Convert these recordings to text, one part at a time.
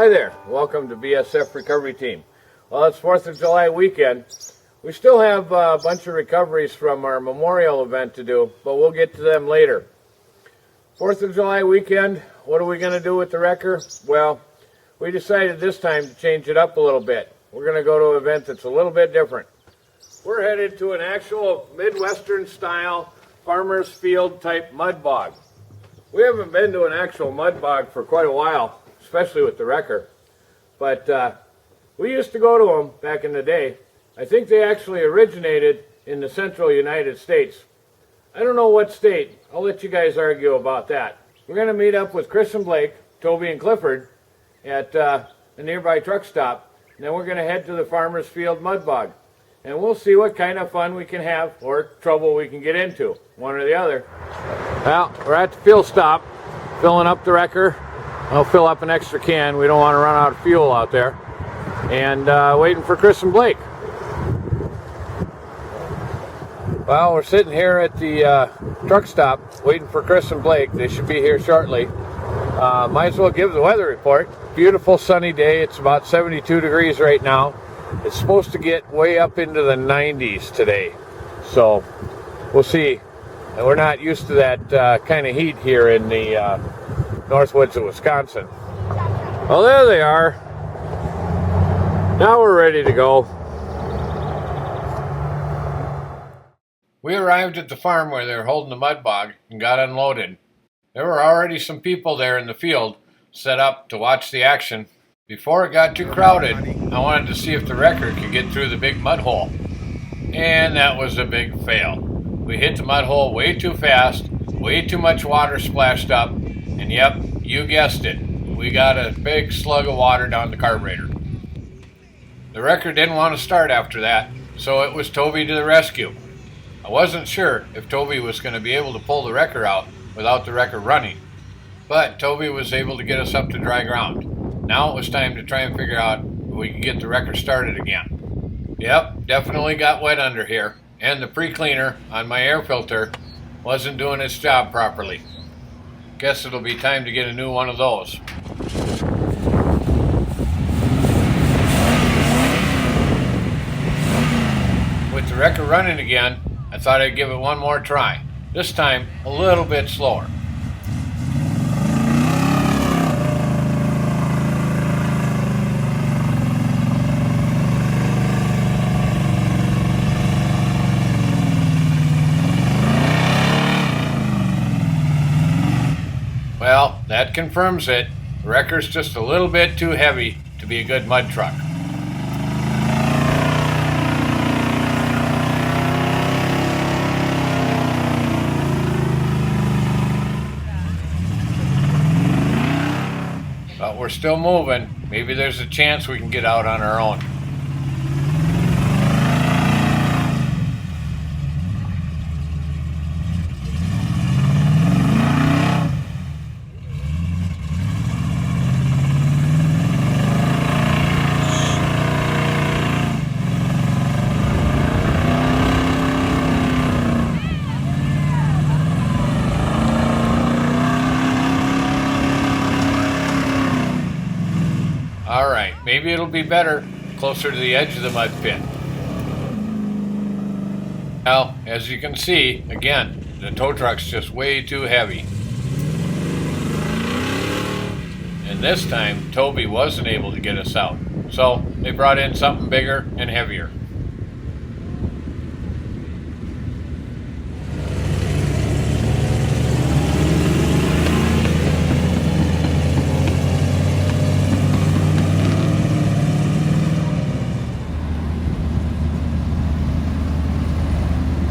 Hi there, welcome to BSF Recovery Team. Well, it's 4th of July weekend. We still have a bunch of recoveries from our memorial event to do, but we'll get to them later. 4th of July weekend, what are we going to do with the wrecker? Well, we decided this time to change it up a little bit. We're going to go to an event that's a little bit different. We're headed to an actual Midwestern style farmer's field type mud bog. We haven't been to an actual mud bog for quite a while, especially with the wrecker. But we used to go to them back in the day. I think they actually originated in the central United States. I don't know what state. I'll let you guys argue about that. We're going to meet up with Chris and Blake, Toby and Clifford at a nearby truck stop. And then we're going to head to the farmer's field mud bog. And we'll see what kind of fun we can have or trouble we can get into, one or the other. Well, we're at the fuel stop, filling up the wrecker. I'll fill up an extra can. We don't want to run out of fuel out there. And waiting for Chris and Blake. Well, we're sitting here at the truck stop waiting for Chris and Blake. They should be here shortly. Might as well give the weather report. Beautiful sunny day. It's about 72 degrees right now. It's supposed to get way up into the 90s today. So we'll see. And we're not used to that kind of heat here in the Northwoods of Wisconsin. Well, there they are. Now we're ready to go. We arrived at the farm where they were holding the mud bog and got unloaded. There were already some people there in the field set up to watch the action. Before it got too crowded, I wanted to see if the wrecker could get through the big mud hole. And that was a big fail. We hit the mud hole way too fast, way too much water splashed up, and yep, you guessed it, we got a big slug of water down the carburetor. The wrecker didn't want to start after that, so it was Toby to the rescue. I wasn't sure if Toby was going to be able to pull the wrecker out without the wrecker running, but Toby was able to get us up to dry ground. Now it was time to try and figure out if we could get the wrecker started again. Yep, definitely got wet under here, and the pre-cleaner on my air filter wasn't doing its job properly. Guess it'll be time to get a new one of those. With the wrecker running again, I thought I'd give it one more try. This time, a little bit slower. Well, that confirms it. The wrecker's just a little bit too heavy to be a good mud truck. But we're still moving. Maybe there's a chance we can get out on our own. Alright, maybe it'll be better closer to the edge of the mud pit. Well, as you can see, again, the tow truck's just way too heavy. And this time, Toby wasn't able to get us out. So, they brought in something bigger and heavier.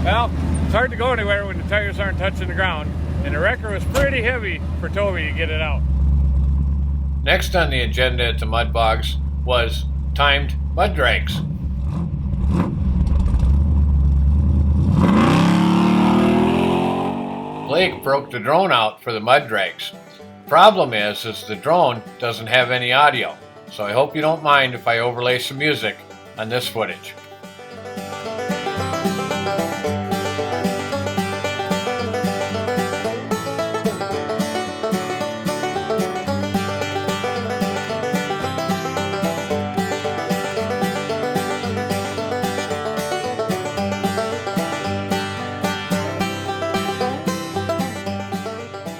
Well, it's hard to go anywhere when the tires aren't touching the ground, and the wrecker was pretty heavy for Toby to get it out. Next on the agenda at the mud bogs was timed mud drags. Blake broke the drone out for the mud drags. Problem is the drone doesn't have any audio, so I hope you don't mind if I overlay some music on this footage.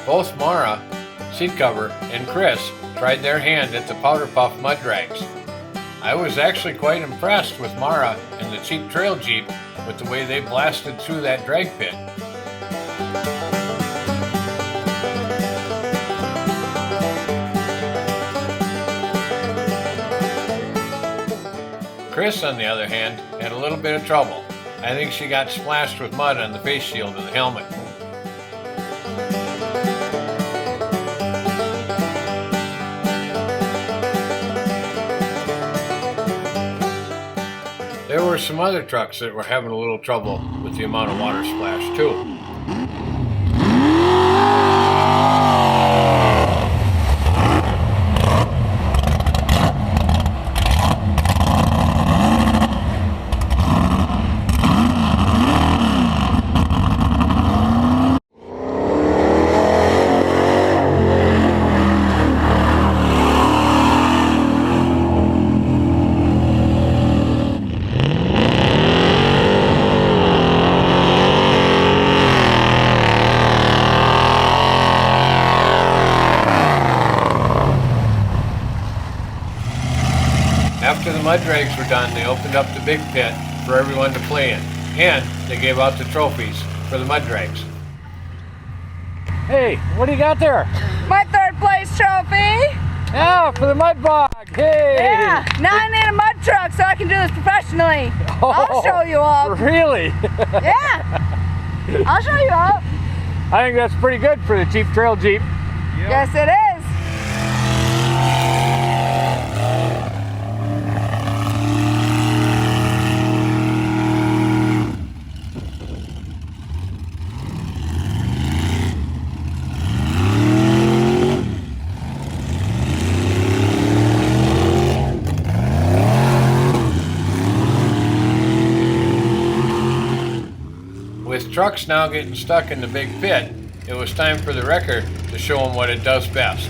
Both Mara, seat cover, and Chris tried their hand at the powder puff mud drags. I was actually quite impressed with Mara and the cheap trail Jeep with the way they blasted through that drag pit. Chris, on the other hand, had a little bit of trouble. I think she got splashed with mud on the face shield of the helmet. There were some other trucks that were having a little trouble with the amount of water splash too. After the mud drags were done, they opened up the big pit for everyone to play in, and they gave out the trophies for the mud drags. Hey, what do you got there? My third place trophy. Yeah, for the mud bog. Hey! Yeah, now I need a mud truck so I can do this professionally. I'll show you all. Really? Yeah, I'll show you all. I think that's pretty good for the cheap trail Jeep. Yep. Yes, it is. With trucks now getting stuck in the big pit, it was time for the wrecker to show them what it does best.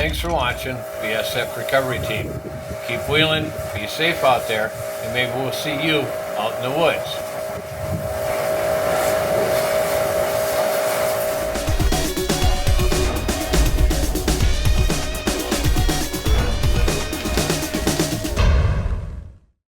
thanks for watching VSF Recovery Team. Keep wheeling, be safe out there, and maybe we'll see you out in the woods.